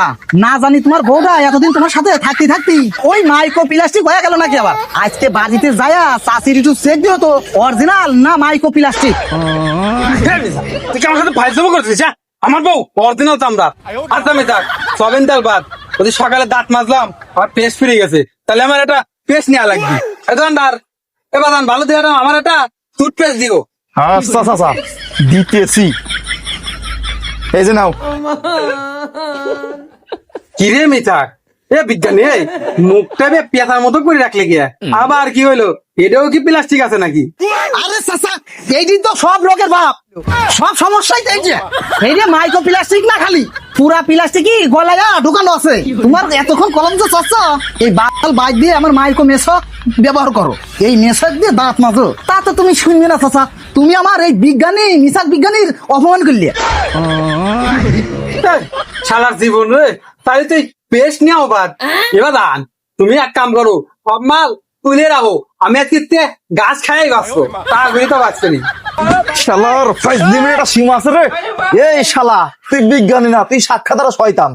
না জানি তোমার বউটা এতদিন তোমার সাথে থাকতে ওই মাইক্রো প্লাস্টিক হয়ে গেল নাকি? আবার আজকে বাড়িতে যায়া চাষির একটু চেক দিও তো অরিজিনাল না মাইক্রো প্লাস্টিক। তুই কি আমার সাথে ফাইজলামো করছিস? আমার বউ অরিজিনাল চামড়া। আচ্ছা মিতাক, সবেন তেল বাদ, ওদের সকালে দাঁত মাজলাম আর পেস্ট ফিরে গেছে, তাহলে আমার একটা পেস্ট নেওয়া লাগবে। দোকানদার, এ বাদান ভালো দিয়ে আমার একটা টুথপেস্ট দিও। আচ্ছা চাচা, দিতেছি, এই যে নাও। কি রে মিতাক, এ বিজ্ঞানী, মুখটা পেতার মতো করে রাখলে গিয়া আবার কি হইলো? এটাও কি প্লাস্টিক আছে নাকি? আরে চাচা, এইদিন তো সব লোকের বাপ, সব সমস্যাই এই যে মাইক্রো প্লাস্টিক না, খালি পুরা প্লাস্টিকই গলায়া ঢুকানো আছে। তোমার এতক্ষণ কলম যে চচ্ছ, এই বাল বাইক দিয়ে আমার মাইক্রো মেশক ব্যবহার করো, এই মেশক দিয়ে দাঁত মাজো, তা তো তুমি শুনবে না চাচা। তুমি আমার এই বিজ্ঞানী মিশাক বিজ্ঞানীর অপমান করলে। শালার জীবন রে, তাহলে তুই পেস্ট নেওয়া বাদ। এবার দান, তুমি এক কাম করো, সব মাল তুলে রাখো, আমি আজকে গাছ খাই বাঁচবো, তা আগুনি তো বাঁচতে নি। শালার ফাইজলিমের একটা সীমা আছে রে। এই শালা, তুই বিজ্ঞানী না, তুই সাক্ষাৎ শয়তান।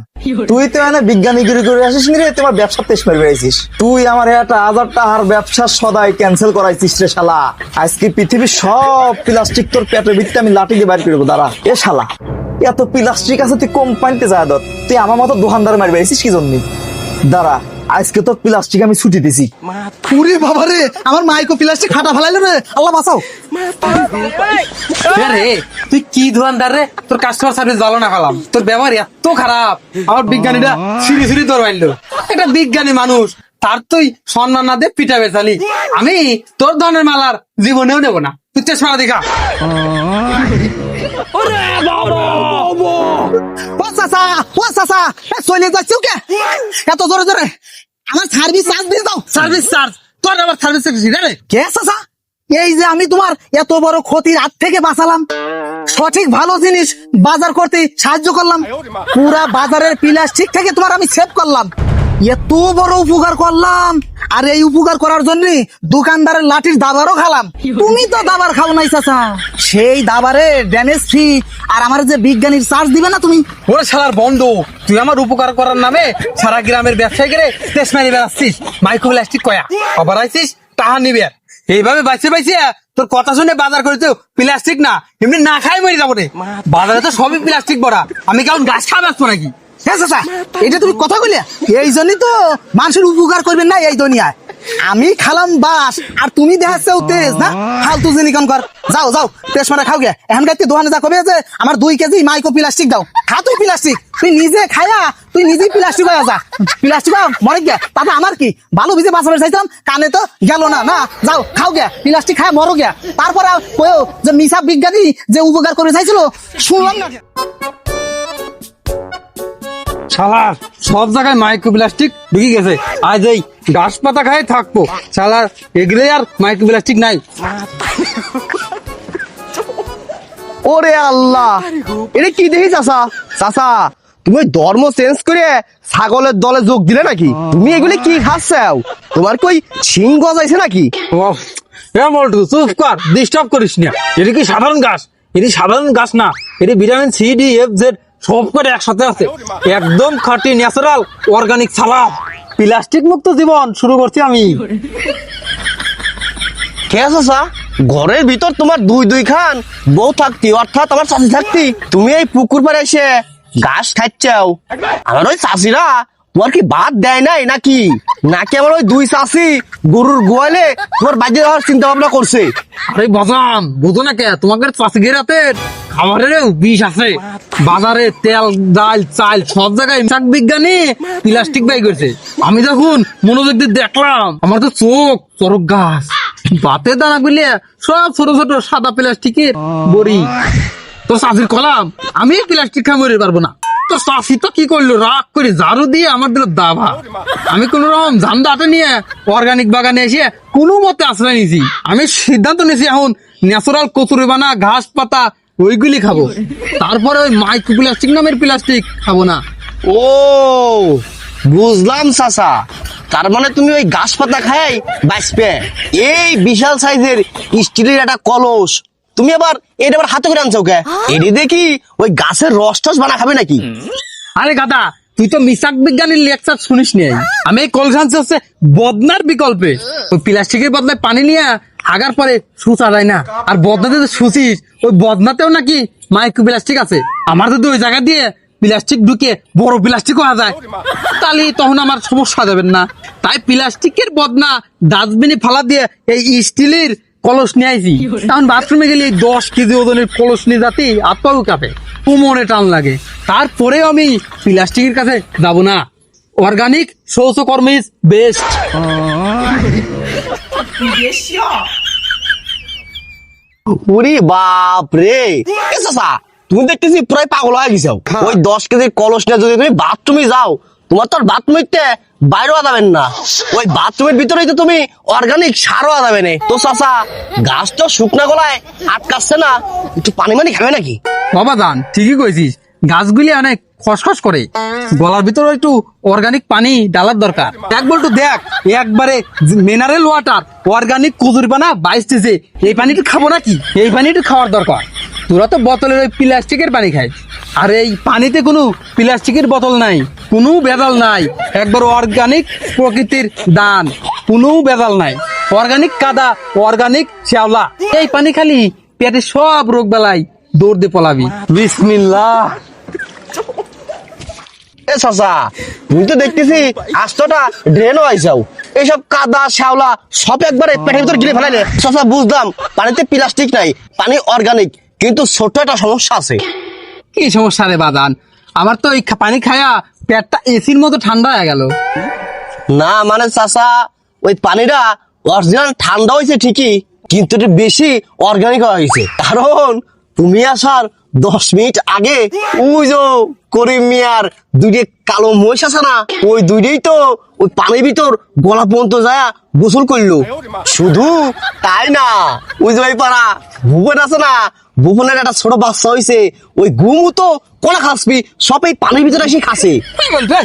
তুই তো এনে বিজ্ঞানীগিরি করে আসিস নি রে, তোমার ব্যবসা তেজ মেরে বেড়েছিস। তুই আমার একটা 1000 টাকার ব্যবসা সদাই ক্যান্সেল করাইছিস রে শালা। আজকে পৃথিবীর সব প্লাস্টিক তোর পেটের ভিতরে আমি লাঠি দিয়ে বাইর করবো, দাঁড়া। এ শালা, এত প্লাস্টিক আছে, তুই কোম্পানিতে যা দর, তুই আমার মতো দোকানদার মারি বেড়েছিস কি জন্য? দাঁড়া, আজকে তো প্লাস্টিক আমি ছুটি দিছি। পুরে বাবা রে, আমার মাইকো প্লাস্টিক খাটা ফেলাইলো রে, আল্লাহ বাঁচাও। রে তুই কি দোকানদার রে, তোর কাস্টমার সার্ভিস ভালো না পেলাম, তোর ব্যবহার এত খারাপ। আমার বিজ্ঞানীরা সিঁড়ি সিঁড়ি তোর বাইলো, একটা বিজ্ঞানী মানুষ, তার তুই সম্মান না দে পিঠা বেচালি। আমি তোর ধরনের মালার জীবনেও নেবো না, তুই চেষ্টা দেখা। ও চাচা, ও চাচা, চলে যাচ্ছিও কে এত জোরে জোরে? আমার সার্ভিস চার্জ দিয়ে দাও। সার্ভিস চার্জ তোর আবার সার্ভিস রে? কে চাচা? এই যে আমি তোমার এত বড় ক্ষতির হাত থেকে বাঁচালাম, সঠিক ভালো জিনিস বাজার করতে সাহায্য করলাম, পুরা বাজারের প্লাস্টিক থেকে তোমার আমি সেভ করলাম, এত বড় উপকার করলাম। আর এই উপকার করার জন্য দোকানদারের লাঠির দাবারও খালাম। তুমি তো দাবার খাও নাই চাচা, সেই দাবারে ড্যামেজ ফ্রি আর আমার যে বিজ্ঞানীর চার্জ দিবে না তুমি? ওরে শালার বন্ধু, তুই আমার উপকার করার নামে সারা গ্রামের ব্যবসায়ীকে তেজ মারি বেড়াচ্ছিস, মাইক্রো প্লাস্টিক কয়া আবার আইছিস টাহা নিবে। এইভাবে বাইছে বাইছে তোর কথা শুনে বাজার করেছে প্লাস্টিক না, এমনি না খাই মরে যাবো রে। বাজারে তো সবই প্লাস্টিক ভরা, আমি কেমন গাছ খাওয়া ব্যস্ত নাকি? হ্যাঁ চাচা, এটা তুমি কথা কইলে, এই জন্যই তো মানুষের উপকার করবেন না এই দুনিয়ায়। আমি খালাম বাস আর তুমি দেখাচ্ছ তেজ না, ফালতু জিনিকন কর। যাও যাও, তেজ মারা খাও গে। এখন গাইতে দোকানে যা কবে যে আমার 2 কেজি মাইক্রো প্লাস্টিক দাও, খা তুই প্লাস্টিক, তুই নিজে খায়া তুই নিজেই প্লাস্টিক হয়ে যা, প্লাস্টিক মরে গে, তাতে আমার কি? ভালো ভিজে বাঁচাবে চাইতাম, কানে তো গেল না। না যাও খাও গে, প্লাস্টিক খায় মরো গে। তারপরে কয়েও যে মিশা বিজ্ঞানী যে উপকার করে চাইছিল শুনলাম না। শালার সব জায়গায় মাইক্রো প্লাস্টিক ঢুকে গেছে, আজ এই গাছ পাতা খাই থাকবো। শালার এগুলো আর মাইক্রো প্লাস্টিক নাই। ওরে আল্লাহ, এটা কি দেখি চাচা? চাচা, তুমি ওই ধর্ম চেঞ্জ করে ছাগলের দলে যোগ দিলে নাকি? তুমি এগুলি কি খাচ্ছাও? তোমার কই শিং গজাইছে নাকি? মল্টু চুপ কর, ডিস্টার্ব করিস না। এটা কি সাধারণ গাছ? এটি সাধারণ গাছ না, এটি vitamin C D F Z সব করে একসাথে আছে, একদম খাঁটি ন্যাচারাল অর্গানিক সালাদ। প্লাস্টিক মুক্ত জীবন শুরু করছি আমি। কে চাচা, ঘরের ভিতর তোমার দুই খান বউ থাকতি, অর্থাৎ আমার চাষি থাকতি, তুমি এই পুকুর পাড়ে এসে ঘাস খাচ্ছাও। আমার ওই চাষিরা তোমার কি বাদ দেয় নাই নাকি? নাকি আমার ওই 2 চাষি গরুর গোয়ালে তোমার বাজে দেওয়ার চিন্তা ভাবনা করছে? আরে বাজান, বুঝো না কে, তোমাকে চাষিদের হাতে খাবারেরও বিষ আছে। বাজারে তেল ডাল চাল সব জায়গায় শাক বিজ্ঞানী প্লাস্টিক বাই করছে। আমি যখন মনোযোগ দিয়ে দেখলাম, আমার তো চোখ চরক গাছ, বাতে দানা গুলিয়ে সব ছোট ছোট সাদা প্লাস্টিকের বড়ি। তো চাষির কলাম আমি প্লাস্টিক খাই মরে পারবো না। তো চাষি তো কি করলো, রাগ করে ঝাড়ু দিয়ে আমার দিল দাভা। আমি কোন রকম ঝান্ডা হাতে নিয়ে অর্গানিক বাগানে এসে কোনো মতে আশ্রয় নিয়েছি। আমি সিদ্ধান্ত নিয়েছি এখন ন্যাচারাল কচুরি বানা ঘাস পাতা ওইগুলি খাবো, তারপরে ওই মাইক্রো প্লাস্টিক নামের প্লাস্টিক খাবো না। ও বুঝলাম চাচা, তার মানে তুমি ওই ঘাস পাতা খাই বাঁচবে। এই বিশাল সাইজের স্টিলের একটা কলস তুমি আবার এটা আবার হাতে করে আনছো কে? এটি দেখি ওই গাছের রস টস বানা খাবে নাকি? আরে গাদা, তুই তো মিশাক বিজ্ঞানীর লেকচার শুনিস নি। আমি এই কলখানছে হচ্ছে বদনার বিকল্পে। ওই প্লাস্টিকের বদলায় পানি নিয়ে আগার পরে সুচা যায় না, আর বদনাতে যে সুচিস ওই বদনাতেও নাকি মাইক্রো প্লাস্টিক আছে। আমার যদি ওই জায়গা দিয়ে প্লাস্টিক ঢুকে বড় প্লাস্টিক হওয়া যায়, তাহলে তখন আমার সমস্যা যাবেন না। তাই প্লাস্টিকের বদনা ডাস্টবিনে ফালা দিয়ে এই স্টিলের কলস নিয়ে আইছি। তখন বাথরুমে গেলে 10 কেজি ওজনের কলস নিয়ে যাতে আত্মাও কাঁপে, কোমরে টান লাগে। তারপরেও আমি প্লাস্টিকের কাছে যাব না। অর্গানিক শৌচকর্ম ইজ বেস্ট। ওরে বাপ রে, এ চাচা তুমি দেখতেছি প্রায় পাগল হয়ে গেছো। ওই 10 কেজি কলস নিয়ে যদি তুমি বাথরুমে যাও, তোমার তো আর বাথরুমে বাইরে যাবেন না, ওই বাথরুমের ভিতরেই তো তুমি অর্গানিক সারও যাবে না। তো চাচা, গাছ তো শুকনা গলায় আটকাচ্ছে না, একটু পানি মানি খাবে নাকি? বাবা জান ঠিকই কইছিস, গাছগুলি অনেক খসখস করে, গলার ভিতরে একটু অর্গানিক পানি ডালার দরকার। এক বল্টু দেখ, একবারে মিনারেল ওয়াটার অর্গানিক কচুরিপানা 22 এই পানিটা খাবো নাকি? এই পানিটা খাওয়ার দরকার। তোরা তো বোতলের ওই প্লাস্টিকের পানি খাই, আর এই পানিতে কোনো প্লাস্টিকের বোতল নাই, কোনো ভেজাল নাই, একবার অর্গানিক প্রকৃতির দান, কোনো ভেজাল নাই, অর্গানিক কাদা, অর্গানিক শ্যাওলা। এই পানি খালি পেটে সব রোগ বেলাই দৌড় দিয়ে পলাবি। বিসমিল্লাহ। এ চাচা, তুমি তো দেখতেছি আস্তটা ড্রেনও আইসাও, এইসব কাদা শ্যাওলা সব একবারে পেটের ভিতর গিলে ফেলাইলে। চাচা বুঝলাম পানিতে প্লাস্টিক নাই, পানি অর্গানিক, কিন্তু ছোট্ট একটা সমস্যা আছে। কি সমস্যা রে বাদান? আমার তো এই পানি খায়া পেটটা এসির মতো ঠান্ডা হয়ে গেল। না মানে চাচা, ওই পানিটা অরিজিনাল ঠান্ডা হয়েছে ঠিকই, কিন্তু একটু বেশি অর্গানিক হয়ে গেছে। কারণ তুমি আসার 10 মিনিট আগে ওই যে করিম মিয়ার দুইটা কালো মহিষ আছে না, ওই দুইটাই তো ওই পানির ভিতর গলা পর্যন্ত যায় গোসল করলো। শুধু তাই না, ওই যে ওই পাড়া ভুবন আছে না, ভুবনের একটা ছোট বাচ্চা হয়েছে, ওই গুমু তো কোলা খাসবি সব এই পানির ভিতরে এসে খাসে। কি বলবে?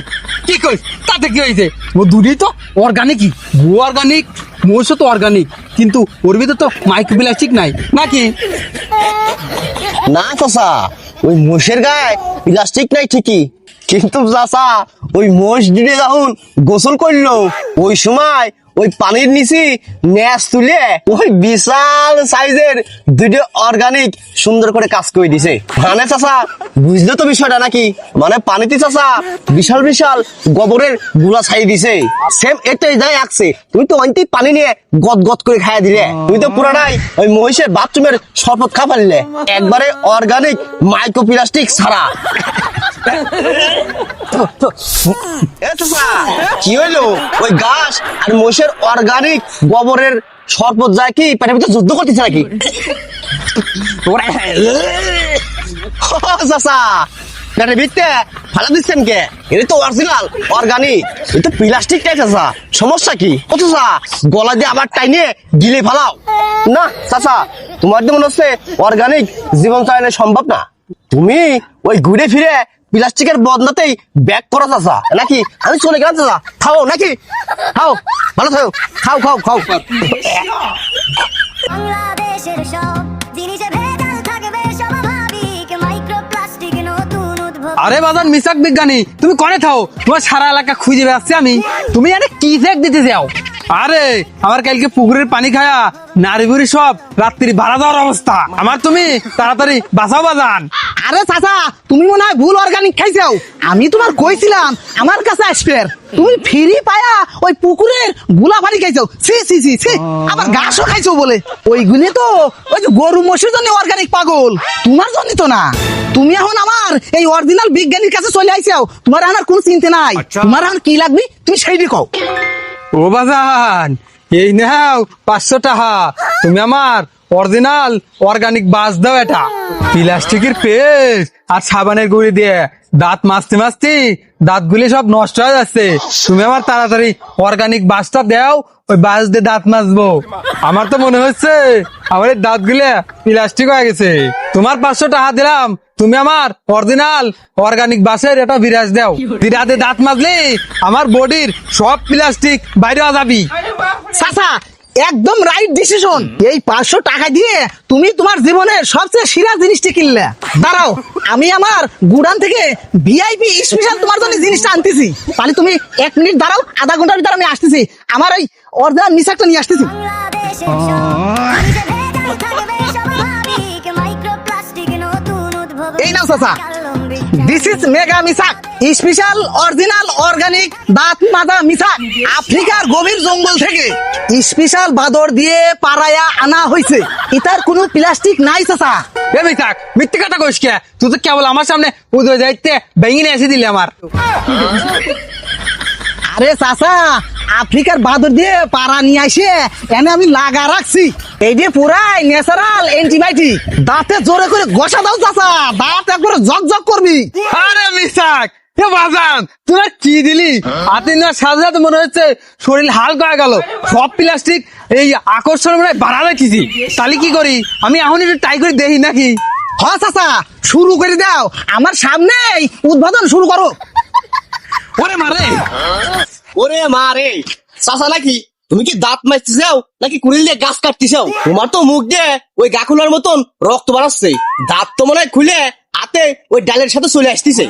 কি কইস? তাতে কি হয়েছে? ও দুটোই তো অর্গানিকই, গু অর্গানিক, মহিষও তো অর্গানিক, কিন্তু ওর ভিতরে তো মাইক্রোপ্লাস্টিক নাই নাকি? না চাচা, ওই মোষের গায়ে প্লাস্টিক নাই ঠিকই, কিন্তু চাচা ওই মোষ দিনে যখন গোসল করলো ওই সময় ওই পানির নিচে ন্যাস তুলে ওই বিশাল সাইজের দুটো অর্গানিক সুন্দর করে কাজ করে দিছে। মানে চাচা বুঝলে তো বিষয়টা নাকি? মানে পানিতে চাচা বিশাল বিশাল গোবরের গুলা ছাই দিছে, সেম এটাই যাই আসছে। তুমি তো অন্তি পানি নিয়ে গদ গদ করে খাইয়া দিলে, তুমি তো পুরাটাই ওই মহিষের বাথরুমের শরবত খা ফেললে, একবারে অর্গানিক মাইক্রোপ্লাস্টিক ছাড়া। কি হইলো? ওই গাছ আর মোষের অর্গানিক গোবরের শরবত যায় কি পেটের ভিতরে যুদ্ধ করতেছে নাকি? চাচা পেটের ভিতরে ফালা দিচ্ছেন কে? এটা তো অরিজিনাল অর্গানিক, এটা তো প্লাস্টিক টাইপ। চাচা সমস্যা কি? ও চাচা গলা দিয়ে আবার টাইনে গিলে ফালাও না। চাচা তোমার তো মনে হচ্ছে অর্গানিক জীবন চালানো সম্ভব না, তুমি ওই ঘুরে ফিরে প্লাস্টিকের বদনাতেই ব্যাগ করা চাচা নাকি? আমি চলে গেলাম চাচা, খাও নাকি? খাও, ভালো থাকো, খাও খাও খাও। বাংলাদেশের সব জিনিসে ভেজাল থাকবে স্বাভাবিক, মাইক্রোপ্লাস্টিক নতুন উদ্ভব। আরে বাদান মিসাক বিজ্ঞানী, তুমি কনে থাও? তোমার সারা এলাকা খুঁজে বেড়াচ্ছি আমি, তুমি আরে কি ফেক দিতে যাও? আরে আমার কালকে পুকুরের পানি খায়া নারী বুড়ি সব রাত্রি ভাড়া দেওয়ার অবস্থা আমার, তুমি তাড়াতাড়ি বাঁচাও বাজান। আরে চাচা, তুমি মনে হয় ভুল অর্গানিক খাইছাও। আমি তোমার কইছিলাম আমার কাছে আসবে, তুমি ফ্রি পায়া ওই পুকুরের গুলা পানি খাইছো। ছি ছি ছি ছি, আবার ঘাসও খাইছো বলে। ওইগুলি তো ওই যে গরু মহিষের জন্য অর্গানিক, পাগল তোমার জন্য তো না। তুমি এখন আমার এই অরিজিনাল বিজ্ঞানীর কাছে চলে আইছাও, তোমার আমার কোনো চিন্তা নাই। তোমার এখন কি লাগবে তুমি সেইটি কও। ও বাজান, এই নাও 500 টাকা, তুমি আমার অরিজিনাল অর্গানিক বাস দাও। এটা প্লাস্টিকের পেস্ট আর সাবানের গুঁড়ি দিয়ে দাঁত মাজতে মাজতে দাঁতগুলি সব নষ্ট হয়ে যাচ্ছে, তুমি আমার তাড়াতাড়ি অর্গানিক বাসটা দাও, ওই বাস দিয়ে দাঁত মাজবো। আমার তো মনে হচ্ছে আমার এই দাঁতগুলো প্লাস্টিক হয়ে গেছে। তোমার 500 টাকা দিলাম, তুমি আমার অরিজিনাল অর্গানিক বাসের এটা বিরাজ দাও। বিরাজে দাঁত মাজলে আমার বডির সব প্লাস্টিক বাইরে যাবি। চাচা একদম রাইট ডিসিশন। এই 500 টাকা দিয়ে তুমি তোমার জীবনের সবচেয়ে সেরা জিনিসটি কিনলে। দাঁড়াও, আমি আমার গুদাম থেকে ভিআইপি স্পেশাল তোমার জন্য জিনিসটা আনতেছি। তাহলে তুমি 1 মিনিট দাঁড়াও, আধা ঘন্টার ভিতরে আমি আসতেছি, আমার ওই অরিজিনাল মিসাকটা নিয়ে আসতেছি। বাংলাদেশের সব জিনিসে ভেজাল থাকবে স্বাভাবিক, মাইক্রোপ্লাস্টিক নতুন উদ্ভব। এই নাও চাচা, দিস ইজ মেগা মিসাক, স্পেশাল অরিজিনাল অর্গানিক দাঁত মাজা মিসাক, আফ্রিকার গভীর জঙ্গল থেকে স্পেশাল বাদর দিয়ে পাড়ায়া আনা হয়েছে। এটার কোনো প্লাস্টিক নাই চাচা। এ মিথাক, মিথ্যে কথা কইস কে? তুই তো কেবল আমার সামনে উদয় যাইতে ভেঙে নিয়ে এসে দিলি আমার। আরে চাচা, আফ্রিকার বাদর দিয়ে পাড়া নিয়ে আসে এনে আমি লাগা রাখছি। এই যে পুরাই ন্যাচারাল অ্যান্টিবায়োটিক, দাঁতে জোরে করে ঘষা দাও চাচা, দাঁত একবারে জগ জগ করবি। আরে মিথাক, এ বাজান তোরা কি দিলি? হাতে নেওয়ার সাথে সাথে মনে হচ্ছে শরীর হালকা হয়ে গেল, সব প্লাস্টিক এই আকর্ষণ মনে হয় বাড়া রেখেছি। তাহলে কি করি? আমি এখন একটু ট্রাই করে দেখি নাকি? হ্যাঁ চাচা, শুরু করে দাও, আমার সামনেই উদ্বোধন শুরু করো। ওরে মারে, ওরে মা রে, চাচা নাকি তুমি কি দাঁত মারতে চাও নাকি কুড়িল দিয়ে গাছ কাটতে চাও? তোমার তো মুখ দিয়ে ওই গা খোলার মতন রক্ত বাড়াচ্ছে, দাঁত তো মনে হয় খুলে হাতে ওই ডালের সাথে চলে আসতেছে।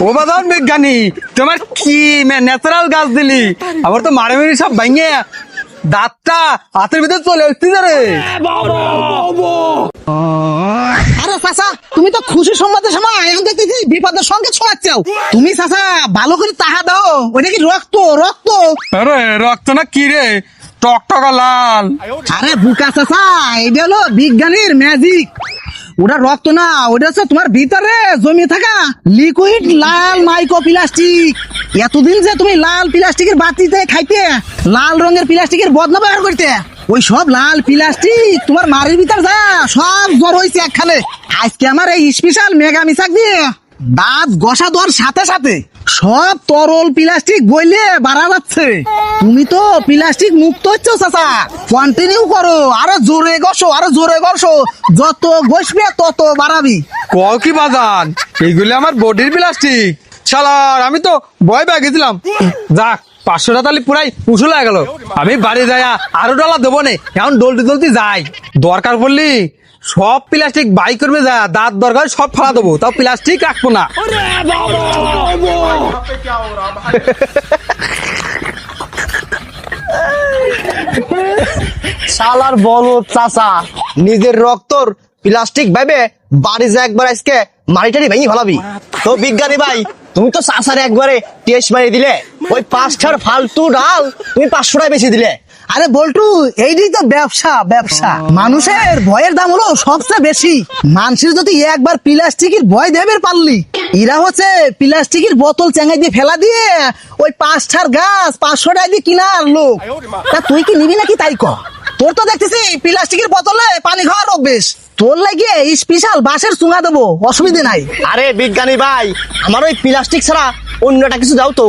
ও বাদান বিজ্ঞানী, তোমার কি ন্যাচারাল গাছ দিলি, আবার তো মারে মেরে সব ভাঙে দাঁতটা হাতের ভিতরে চলে আসতেছে রে। আরে চাচা, তুমি তো খুশি সংবাদের সময় এখন দেখতেছি বিপদের সঙ্গে ছোঁয়াচ্ছাও। তুমি চাচা ভালো করে তাহা দাও, ওইটা কি রক্ত? রক্ত? আরে রক্ত না কি রে, টকটকা লাল। আরে বুকা চাচা, এটা হলো বিজ্ঞানীর ম্যাজিক। ওটা রক্ত না, ওটা হচ্ছে তোমার ভিতরে জমে থাকা লিকুইড লাল মাইক্রো প্লাস্টিক। এতদিন যে তুমি লাল প্লাস্টিকের বাতিতে খাইতে, লাল রঙের প্লাস্টিকের বদলা ব্যবহার করতে, ওই সব লাল প্লাস্টিক তোমার মারির ভিতর যা সব জ্বর হয়েছে একখানে। আজকে আমার এই স্পেশাল মেগা মিশাক দিয়ে দাঁত ঘষা দেওয়ার সাথে সাথে সব তরল প্লাস্টিক বইলে বাড়া যাচ্ছে। তুমি তো প্লাস্টিক মুক্ত হচ্ছ চাচা, কন্টিনিউ করো, আরো জোরে ঘষো, আরো জোরে ঘষো, যত ঘষবে তত বাড়াবি। ক কি বাজান, এইগুলো আমার বডির প্লাস্টিক। শালার আমি তো ভয় পেয়ে গেছিলাম। যাক, 500 টাকা তাহলে পুরাই উসুল হয়ে গেল। আমি বাড়ি যাই আরো ডলার দেবো নে, এখন ডলতে ডলতে যাই। দরকার পড়লি সব প্লাস্টিক বাই করবে, যা দাঁত দরকার সব ফেলা দেবো, তাও প্লাস্টিক রাখবো না। শালার বলো চাচা, নিজের রক্তর প্লাস্টিক ভাবে বাড়ি যা একবার আজকে মারিটারি ভেঙে ফেলাবি। তো বিজ্ঞানী ভাই, তুমি তো চাচারে একবারে টেস্ট মারি দিলে, ওই 5টার ফালতু ডাল তুমি 500 টাকা বেশি দিলে। আরে বল্টু, এইটাই তো ব্যবসা। ব্যবসা মানুষের ভয়ের দাম হলো সবচেয়ে বেশি। মানুষের যদি একবার প্লাস্টিকের ভয় দেবে পারলি, এরা হচ্ছে প্লাস্টিকের বোতল চেঙ্গাই দিয়ে ফেলা দিয়ে ওই 5টার গাছ 500 টাকা দিয়ে কিনার লোক। তা তুই কি নিবি নাকি তাই ক? তোর তো দেখতেছি প্লাস্টিকের বোতলে পানি খাওয়ার অভ্যেস, তোর লাগিয়ে স্পেশাল বাঁশের চুঙা দেবো, অসুবিধে নাই। আরে বিজ্ঞানী ভাই, আমার ওই প্লাস্টিক ছাড়া অন্যটা কিছু দাও তো।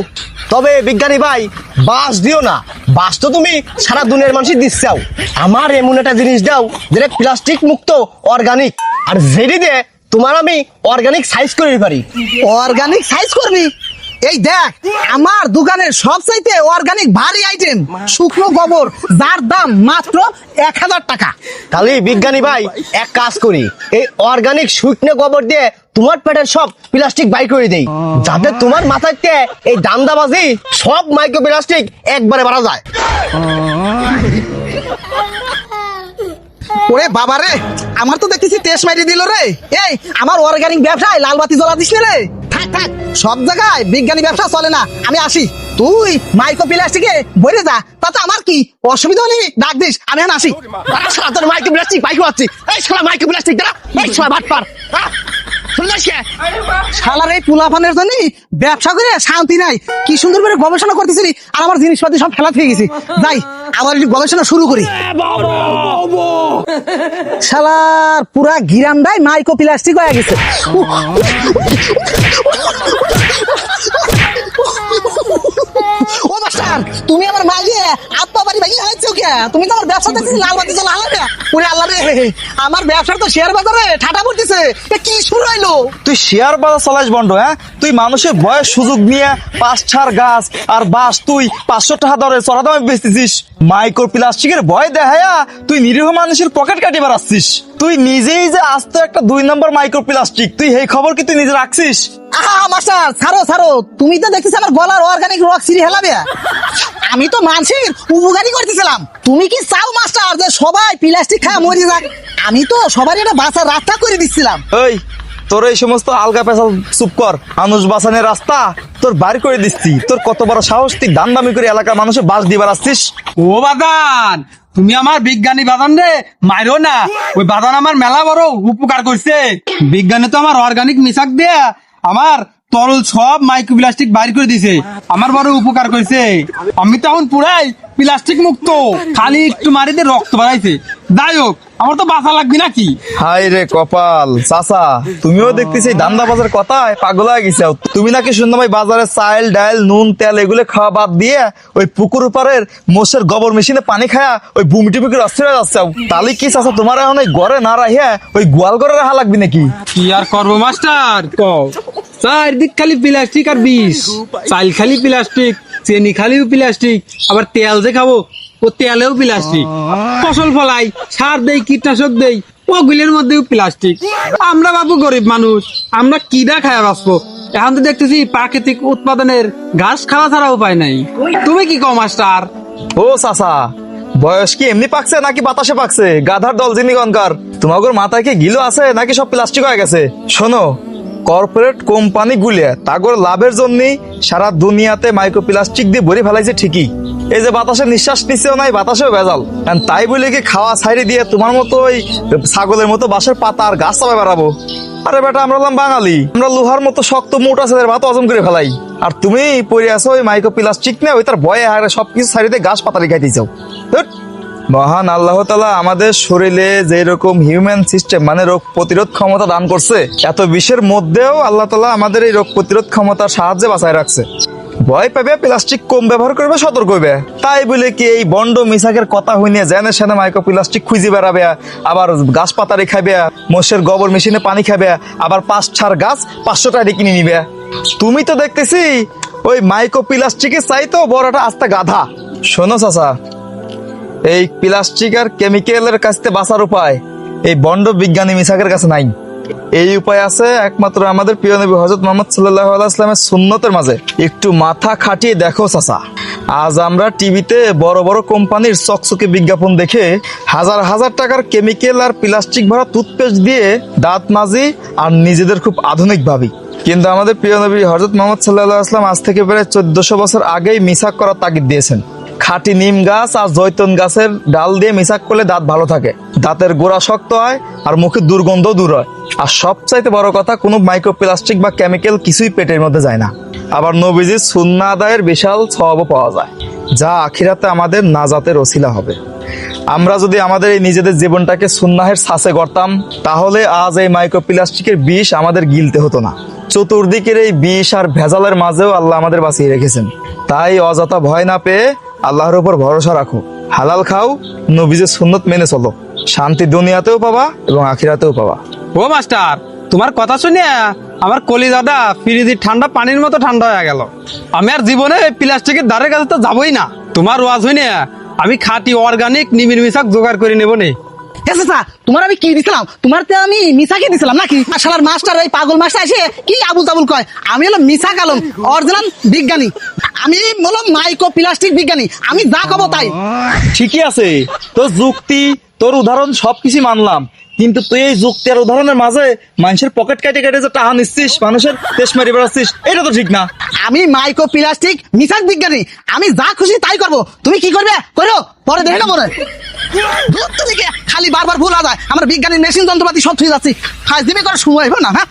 তবে বিজ্ঞানী ভাই, বাঁশ দিও না, বাঁশ তো তুমি সারা দুনিয়ার মানুষই দিচ্ছাও। আমার এমন একটা জিনিস দাও যেটা প্লাস্টিক মুক্ত, অর্গানিক, আর যেটি দিয়ে তোমার আমি অর্গানিক সাইজ করে দিতে পারি। অর্গানিক সাইজ করবি? এই দেখ, আমার দোকানের সবচাইতে অর্গানিক ভারী আইটেম শুকনো গোবর, যার দাম মাত্র 1000 টাকা। তাহলে বিজ্ঞানী ভাই এক কাজ করি, এই অর্গানিক শুকনো গোবর দিয়ে তোমার পেটের সব প্লাস্টিক বাই করে দেই, যাতে তোমার মাথায় এই দান্দাবাজি সব মাইক্রো প্লাস্টিক একবারে মারা যায়। ওরে বাবা রে, আমার তো দেখতেছি তেজ মারি দিল রে। এই আমার অর্গানিক ব্যবসায় লাল বাতি জ্বলা দিস রে। থাক থাক, সব জায়গায় বিজ্ঞানী ব্যবসা চলে না, আমি আসি। তুই মাইক্রো প্লাস্টিকে বলে যা, তাতে আমার কি অসুবিধা হলে ডাক দিস, আমি এখন আসি। তোর মাইক্রো প্লাস্টিক বাইক হচ্ছে, এই শালা মাইক্রো প্লাস্টিক দ্বারা এই শালা বাটপার। শালার এই পুলাফানের জন্য ব্যবসা করে শান্তি নাই। কি সুন্দর করে গবেষণা করতেছিলি, আর আমার জিনিসপাতি সব ফেলা থেকে গেছি। যাই, আবার একটু গবেষণা শুরু করি। শালার পুরা গিরামটাই মাইক্রো প্লাস্টিক হয়ে গেছে। ও মাস্টার, তুমি আমার মাঝে আত্মা বাড়ি ভেঙে হয়েছে কে? তুমি তো আমার ব্যবসা দেখছি লাল বাতি জ্বালা হালাবে। ওরে আল্লাহ রে, আমার ব্যবসার তো শেয়ার বাজারে ঠাটা পড়তেছে। এ কি শুরু হইলো? তুই শেয়ার বাজার চালাইস বন্ড, হ্যাঁ? তুই মানুষের বয়স সুযোগ নিয়ে 5টার গাছ আর বাস তুই 500 টাকা দরে চড়া দামে বেচতেছিস। মাইক্রো প্লাস্টিকের ভয় দেখায়া তুই নিরীহ মানুষের পকেট কাটি বেড়াচ্ছিস। তুই নিজেই যে আস্ত একটা 2 নম্বর মাইক্রো প্লাস্টিক, তুই এই খবর কি তুই নিজে রাখছিস? আহা মাস্টার, ছাড়ো ছাড়ো, তুমি তো দেখতেছি আমার গলার অর্গানিক রক সিরি হেলাবে। আমি তো মানুষের উপকারী করতেছিলাম। তুমি কি চাও মাস্টার যে সবাই প্লাস্টিক খায় মরে যাক? আমি তো সবারই একটা বাঁচার রাস্তা করে দিচ্ছিলাম। ওই তোর এই সমস্ত আলগা পেশাল চুপ কর। মানুষ বাঁচানোর রাস্তা তোর বাড়ি করে দিচ্ছি। তোর কত বড় সাহস, তুই দাম দামি করে এলাকার মানুষের বাস দিবার আসছিস? ও বাদান, তুমি আমার বিজ্ঞানী বাদান রে মারো না। ওই বাদান আমার মেলা বড় উপকার করছে। বিজ্ঞানী তো আমার অর্গানিক মিশাক দিয়ে আমার তরল সব মাইক্রো প্লাস্টিক বাইর করে দিছে, আমার বড় উপকার করছে। আমি তো এখন পুরাই প্লাস্টিক মুক্ত, খালি একটু মারিতে রক্ত বাড়াইছে। যাই হোক, আমার তো বাঁচা লাগবে নাকি? হাই রে কপাল, চাচা তুমিও দেখতেছি দান্দা বাজার কথায় পাগল হয়ে গেছো। তুমি নাকি শুনলাম ওই বাজারে চাল ডাল নুন তেল এগুলো খাওয়া বাদ দিয়ে ওই পুকুর পাড়ের মোষের গোবর মেশিনে পানি খায়া ওই বুমিটি পুকুর অস্থির হয়ে যাচ্ছ। তাহলে কি চাচা তোমার এখন ওই ঘরে না রাখিয়া ওই গোয়াল ঘরে রাখা লাগবে নাকি? কি আর করবো মাস্টার, কও চারদিক খালি প্লাস্টিক আর বিষ। চাল খালি প্লাস্টিক, চিনি খালিও প্লাস্টিক, আবার তেল যে খাবো ও তেলেও প্লাস্টিক। ফসল ফলাই, সার দেই, কীটনাশক দেই, ওগুলোর মধ্যেও প্লাস্টিক। আমরা বাবু গরিব মানুষ, আমরা কিডা খায়া বাঁচবো? এখন তো দেখতেছি প্রাকৃতিক উৎপাদনের ঘাস খাওয়া ছাড়া উপায় নাই। তুমি কি কও মাস্টার? ও চাচা, বয়স কি এমনি পাকছে নাকি বাতাসে পাকছে? গাধার দল যিনি গনকার, তোমাদের মাথায় কি গিলো আছে নাকি সব প্লাস্টিক হয়ে গেছে? শোনো, কর্পোরেট কোম্পানি গুলিয়া তাগর লাভের জন্য সারা দুনিয়াতে মাইক্রোপ্লাস্টিক দিয়ে ভরে ফেলাইছে ঠিকই। এই যে বাতাসে নিঃশ্বাস নিচ্ছেও নাই, বাতাসেও ভেজাল। And তাই বলে কি খাওয়া ছাইড়ে দিয়ে তোমার মতো ওই ছাগলের মতো বাঁশের পাতা আর গাছ চাপায় বেড়াবো? আরে বেটা, আমরা হলাম বাঙালি, আমরা লোহার মতো শক্ত মোটা ছেলের ভাত হজম করে ফেলাই। আর তুমি পড়ে আছো ওই মাইক্রোপ্লাস্টিক নিয়ে, ওই তার ভয়ে হারে সবকিছু ছাড়িয়ে গাছ পাতারি খাইতে চাও। ধ্যাৎ। মহান আল্লাহ তাআলা আমাদের শরীরে যে রকম হিউম্যান সিস্টেম মানে রোগ প্রতিরোধ ক্ষমতা দান করছে, এত বিষের মধ্যেও আল্লাহ তাআলা আমাদের এই রোগ প্রতিরোধ ক্ষমতার সাহায্যে বাঁচায় রাখছে। ভয় পাবে, প্লাস্টিক কম ব্যবহার করবে, সতর্ক হইবে। তাই বলে কি এই বন্ড মিসাকের কথা হইনে জেনে সেনে মাইক্রোপ্লাস্টিক খুঁজে বেড়াবে, আবার গাছ পাতারি খাবে, মোষের গোবর মেশিনে পানি খাবে, আবার 5 গাছ 500 টাকা কিনে নিবে? তুমি তো দেখতেছি ওই মাইক্রোপ্লাস্টিকের চাইতেও বড় একটা আস্তে গাধা। শোনো চাচা, এই প্লাস্টিক আর কেমিক্যালের কাছ থেকে বাঁচার উপায় এই বন্ড বিজ্ঞানী মিসাকের কাছে নাই। এই উপায় আছে একমাত্র আমাদের প্রিয় নবী হযরত মুহাম্মদ সাল্লাল্লাহু আলাইহি ওয়াসাল্লামের সুন্নতের মাঝে। একটু মাথা খাটিয়ে দেখো চাচা, আজ আমরা টিভিতে বড় বড় কোম্পানির চকচকে বিজ্ঞাপন দেখে হাজার হাজার টাকার কেমিক্যাল আর প্লাস্টিক ভরা টুথপেস্ট দিয়ে দাঁত মাজি আর নিজেদের খুব আধুনিক ভাবি। কিন্তু আমাদের প্রিয় নবী হযরত মুহাম্মদ সাল্লাল্লাহু আলাইহি ওয়াসাল্লাম আজ থেকে প্রায় 1400 বছর আগেই মিসাক করার তাগিদ দিয়েছেন। খাঁটি নিম গাছ আর জৈতুন গাছের ডাল দিয়ে মিসাক করলে দাঁত ভালো থাকে, দাঁতের গোড়া শক্ত হয় আর মুখে দুর্গন্ধ দূর হয়। আর সবচাইতে বড় কথা, কোনো মাইক্রোপ্লাস্টিক বা কেমিক্যাল কিছুই পেটের মধ্যে যায় না। আবার নবীজির সুন্নাহ আদায়ের বিশাল সওয়াবও পাওয়া যায়, যা আখিরাতে আমাদের নাজাতের ওসিলা হবে। আমরা যদি আমাদের এই নিজেদের জীবনটাকে সুন্নাহের ছাঁচে গড়তাম, তাহলে আজ এই মাইক্রোপ্লাস্টিকের বিষ আমাদের গিলতে হতো না। চতুর্দিকের এই বিষ আর ভেজালের মাঝেও আল্লাহ আমাদের বাঁচিয়ে রেখেছেন। তাই অযথা ভয় না পেয়ে আল্লাহর উপর ভরসা রাখো, হালাল খাও, নবীজির সুন্নত মেনে চলো, শান্তি দুনিয়াতেও পাবা এবং আখিরাতেও পাবা। ও মাস্টার, তোমার কথা শুনে আমার কলিজাটা ফ্রিজের ঠান্ডা পানির মতো ঠান্ডা হয়ে গেল। আমি আর জীবনে প্লাস্টিকের ধারের কাছে তো যাবোই না। তোমার ওয়াজ হইনে আমি খাঁটি অর্গানিক নিমির মিশাক জোগাড় করে নেবো নে। তোমার আমি কি দিছিলাম? তোমার তো আমি মিসাকি দিছিলাম নাকি? শালার মাস্টার, ওই পাগল মাস্টার এসে কি আবুল তাবুল কয়। আমি হলো মিসাক আলম, অরিজিনাল বিজ্ঞানী। আমি হলো মাইক্রো প্লাস্টিক বিজ্ঞানী। আমি যা খাবো তাই। ঠিকই আছে, তোর যুক্তি তোর উদাহরণ সবকিছু মানলাম, কিন্তু তুই এই যুক্তি আর উদাহরণের মাঝে মানুষের পকেট কেটে কেটে যে টাকা নিচ্ছিস, মানুষের তেজ মারি বেড়াচ্ছিস, এটা তো ঠিক না। আমি মাইক্রো প্লাস্টিক মিসাক বিজ্ঞানী, আমি যা খুশি তাই করবো। তুমি কি করবে করো, পরে দেখে না মনে তুমি খালি বারবার ভুল যায়। আমার বিজ্ঞানী মেশিন যন্ত্রপাতি সব ঠিক যাচ্ছি, ফাইজ দিবে করে সময় না। হ্যাঁ।